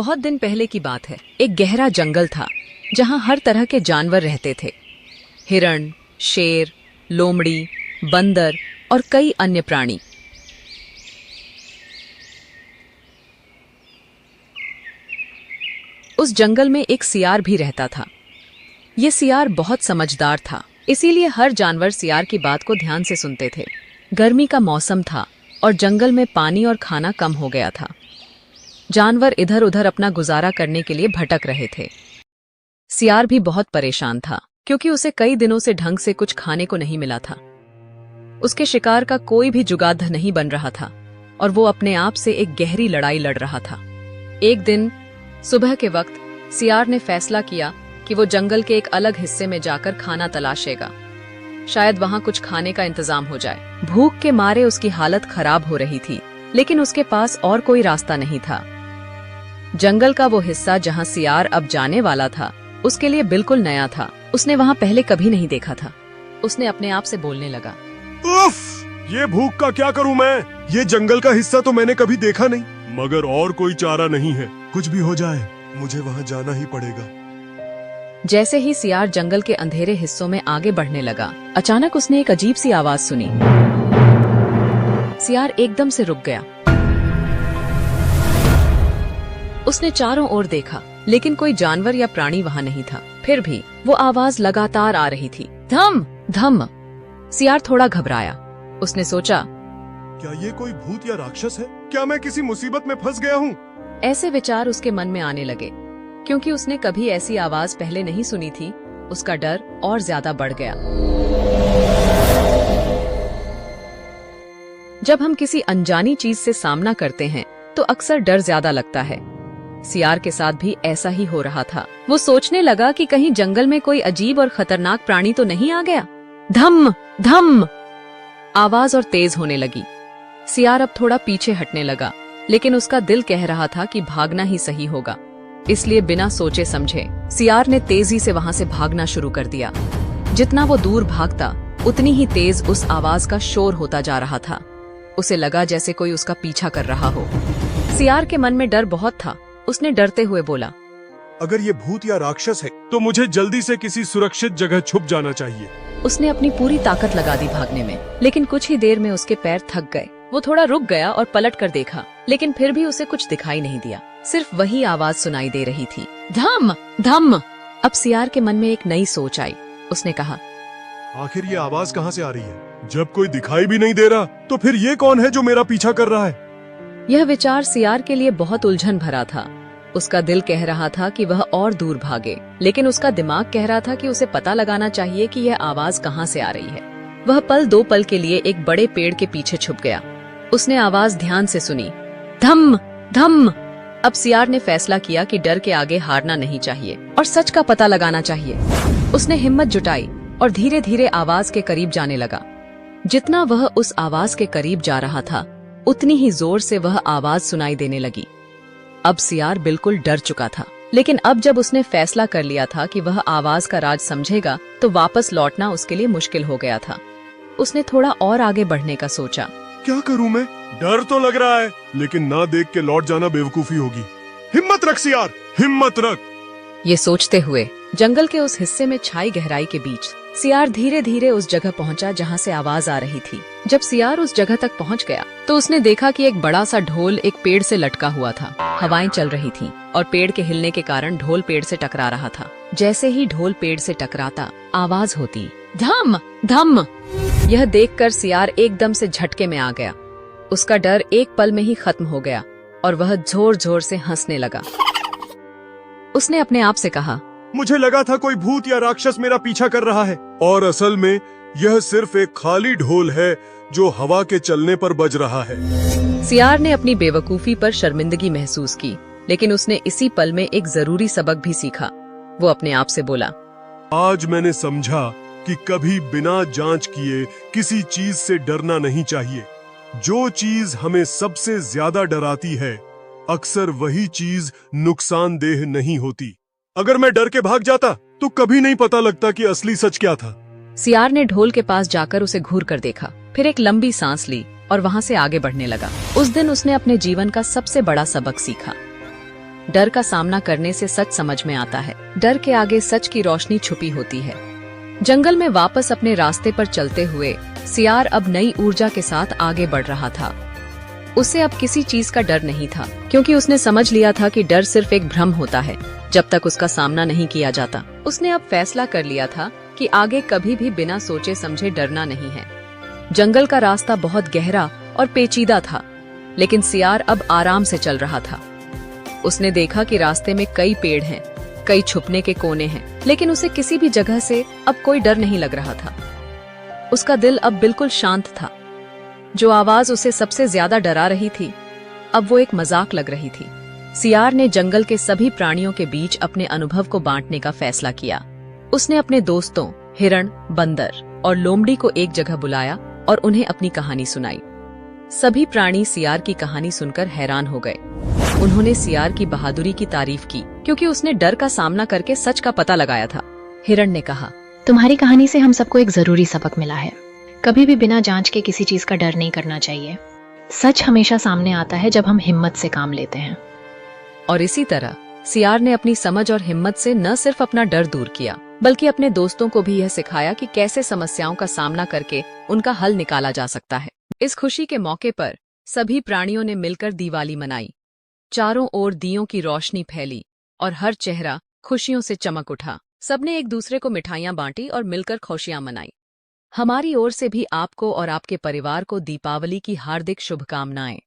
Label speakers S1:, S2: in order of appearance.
S1: बहुत दिन पहले की बात है। एक गहरा जंगल था जहाँ हर तरह के जानवर रहते थे। हिरण, शेर, लोमड़ी, बंदर और कई अन्य प्राणी। उस जंगल में एक सियार भी रहता था। ये सियार बहुत समझदार था, इसीलिए हर जानवर सियार की बात को ध्यान से सुनते थे। गर्मी का मौसम था और जंगल में पानी और खाना कम हो गया था। जानवर इधर उधर अपना गुजारा करने के लिए भटक रहे थे। सियार भी बहुत परेशान था क्योंकि उसे कई दिनों से ढंग से कुछ खाने को नहीं मिला था। उसके शिकार का कोई भी जुगाड़ नहीं बन रहा था और वो अपने आप से एक गहरी लड़ाई लड़ रहा था। एक दिन सुबह के वक्त सियार ने फैसला किया कि वो जंगल के एक अलग हिस्से में जाकर खाना तलाशेगा। शायद वहां कुछ खाने का इंतजाम हो जाए। भूख के मारे उसकी हालत खराब हो रही थी, लेकिन उसके पास और कोई रास्ता नहीं था। जंगल का वो हिस्सा जहां सियार अब जाने वाला था उसके लिए बिल्कुल नया था। उसने वहां पहले कभी नहीं देखा था। उसने अपने आप से बोलने लगा,
S2: उफ, ये भूख का क्या करूं मैं? ये जंगल का हिस्सा तो मैंने कभी देखा नहीं, मगर और कोई चारा नहीं है। कुछ भी हो जाए मुझे वहां जाना ही पड़ेगा।
S1: जैसे ही सियार जंगल के अंधेरे हिस्सों में आगे बढ़ने लगा, अचानक उसने एक अजीब सी आवाज सुनी। सियार एकदम से रुक गया। उसने चारों ओर देखा, लेकिन कोई जानवर या प्राणी वहां नहीं था। फिर भी वो आवाज लगातार आ रही थी, धम धम। सियार थोड़ा घबराया। उसने सोचा,
S2: क्या ये कोई भूत या राक्षस है? क्या मैं किसी मुसीबत में फंस गया हूँ?
S1: ऐसे विचार उसके मन में आने लगे। क्योंकि उसने कभी ऐसी आवाज पहले नहीं सुनी थी, उसका डर और ज्यादा बढ़ गया। जब हम किसी अनजानी चीज से सामना करते हैं तो अक्सर डर ज्यादा लगता है। सियार के साथ भी ऐसा ही हो रहा था। वो सोचने लगा कि कहीं जंगल में कोई अजीब और खतरनाक प्राणी तो नहीं आ गया। धम धम आवाज और तेज होने लगी। सियार अब थोड़ा पीछे हटने लगा, लेकिन उसका दिल कह रहा था कि भागना ही सही होगा। इसलिए बिना सोचे समझे सियार ने तेजी से वहां से भागना शुरू कर दिया। जितना वो दूर भागता उतनी ही तेज उस आवाज का शोर होता जा रहा था। उसे लगा जैसे कोई उसका पीछा कर रहा हो। सियार के मन में डर बहुत था। उसने डरते हुए बोला,
S2: अगर ये भूत या राक्षस है तो मुझे जल्दी से किसी सुरक्षित जगह छुप जाना चाहिए।
S1: उसने अपनी पूरी ताकत लगा दी भागने में, लेकिन कुछ ही देर में उसके पैर थक गए। वो थोड़ा रुक गया और पलट कर देखा, लेकिन फिर भी उसे कुछ दिखाई नहीं दिया। सिर्फ वही आवाज सुनाई दे रही थी, धम धम। अब सियार के मन में एक नई सोच आई। उसने कहा,
S2: आखिर ये आवाज कहाँ से आ रही है? जब कोई दिखाई भी नहीं दे रहा तो फिर ये कौन है जो मेरा पीछा कर रहा है?
S1: यह विचार सियार के लिए बहुत उलझन भरा था। उसका दिल कह रहा था कि वह और दूर भागे, लेकिन उसका दिमाग कह रहा था कि उसे पता लगाना चाहिए कि यह आवाज कहाँ से आ रही है। वह पल दो पल के लिए एक बड़े पेड़ के पीछे छुप गया। उसने आवाज ध्यान से सुनी, धम धम। अब सियार ने फैसला किया कि डर के आगे हारना नहीं चाहिए और सच का पता लगाना चाहिए। उसने हिम्मत जुटाई और धीरे धीरे आवाज के करीब जाने लगा। जितना वह उस आवाज के करीब जा रहा था, उतनी ही जोर से वह आवाज सुनाई देने लगी। अब सियार बिल्कुल डर चुका था, लेकिन अब जब उसने फैसला कर लिया था कि वह आवाज का राज समझेगा तो वापस लौटना उसके लिए मुश्किल हो गया था। उसने थोड़ा और आगे बढ़ने का सोचा।
S2: क्या करूं मैं? डर तो लग रहा है, लेकिन ना देख के लौट जाना बेवकूफी होगी। हिम्मत रख सियार, हिम्मत रख।
S1: ये सोचते हुए जंगल के उस हिस्से में छाई गहराई के बीच सियार धीरे धीरे उस जगह पहुंचा जहां से आवाज आ रही थी। जब सियार उस जगह तक पहुंच गया तो उसने देखा कि एक बड़ा सा ढोल एक पेड़ से लटका हुआ था। हवाएं चल रही थीं और पेड़ के हिलने के कारण ढोल पेड़ से टकरा रहा था। जैसे ही ढोल पेड़ से टकराता, आवाज होती, धम धम। यह देखकर सियार एकदम से झटके में आ गया। उसका डर एक पल में ही खत्म हो गया और वह जोर जोर से हंसने लगा। उसने अपने आप से कहा,
S2: मुझे लगा था कोई भूत या राक्षस मेरा पीछा कर रहा है, और असल में यह सिर्फ एक खाली ढोल है जो हवा के चलने पर बज रहा है।
S1: सियार ने अपनी बेवकूफी पर शर्मिंदगी महसूस की, लेकिन उसने इसी पल में एक जरूरी सबक भी सीखा। वो अपने आप से बोला,
S2: आज मैंने समझा कि कभी बिना जांच किए किसी चीज से डरना नहीं चाहिए। जो चीज हमें सबसे ज्यादा डराती है, अक्सर वही चीज नुकसानदेह नहीं होती। अगर मैं डर के भाग जाता तो कभी नहीं पता लगता कि असली सच क्या था।
S1: सियार ने ढोल के पास जाकर उसे घूर कर देखा, फिर एक लंबी सांस ली और वहां से आगे बढ़ने लगा। उस दिन उसने अपने जीवन का सबसे बड़ा सबक सीखा। डर का सामना करने से सच समझ में आता है। डर के आगे सच की रोशनी छुपी होती है। जंगल में वापस अपने रास्ते पर चलते हुए सियार अब नई ऊर्जा के साथ आगे बढ़ रहा था। उसे अब किसी चीज का डर नहीं था, क्योंकि उसने समझ लिया था कि डर सिर्फ एक भ्रम होता है जब तक उसका सामना नहीं किया जाता। उसने अब फैसला कर लिया था कि आगे कभी भी बिना सोचे समझे डरना नहीं है। जंगल का रास्ता बहुत गहरा और पेचीदा था, लेकिन सियार अब आराम से चल रहा था। उसने देखा कि रास्ते में कई पेड़ हैं, कई छुपने के कोने हैं, लेकिन उसे किसी भी जगह से अब कोई डर नहीं लग रहा था। उसका दिल अब बिल्कुल शांत था। जो आवाज उसे सबसे ज्यादा डरा रही थी, अब वो एक मजाक लग रही थी। सियार ने जंगल के सभी प्राणियों के बीच अपने अनुभव को बांटने का फैसला किया। उसने अपने दोस्तों हिरण, बंदर और लोमड़ी को एक जगह बुलाया और उन्हें अपनी कहानी सुनाई। सभी प्राणी सियार की कहानी सुनकर हैरान हो गए। उन्होंने सियार की बहादुरी की तारीफ की, क्योंकि उसने डर का सामना करके सच का पता लगाया था। हिरण ने कहा,
S3: तुम्हारी कहानी से हम सबको एक जरूरी सबक मिला है। कभी भी बिना जांच के किसी चीज का डर नहीं करना चाहिए। सच हमेशा सामने आता है जब हम हिम्मत से काम लेते हैं।
S1: और इसी तरह सियार ने अपनी समझ और हिम्मत से न सिर्फ अपना डर दूर किया, बल्कि अपने दोस्तों को भी यह सिखाया कि कैसे समस्याओं का सामना करके उनका हल निकाला जा सकता है। इस खुशी के मौके पर सभी प्राणियों ने मिलकर दिवाली मनाई। चारों ओर दियों की रोशनी फैली और हर चेहरा खुशियों से चमक उठा। सबने एक दूसरे को मिठाइयां बांटी और मिलकर खुशियां मनाई। हमारी ओर से भी आपको और आपके परिवार को दीपावली की हार्दिक शुभकामनाएं।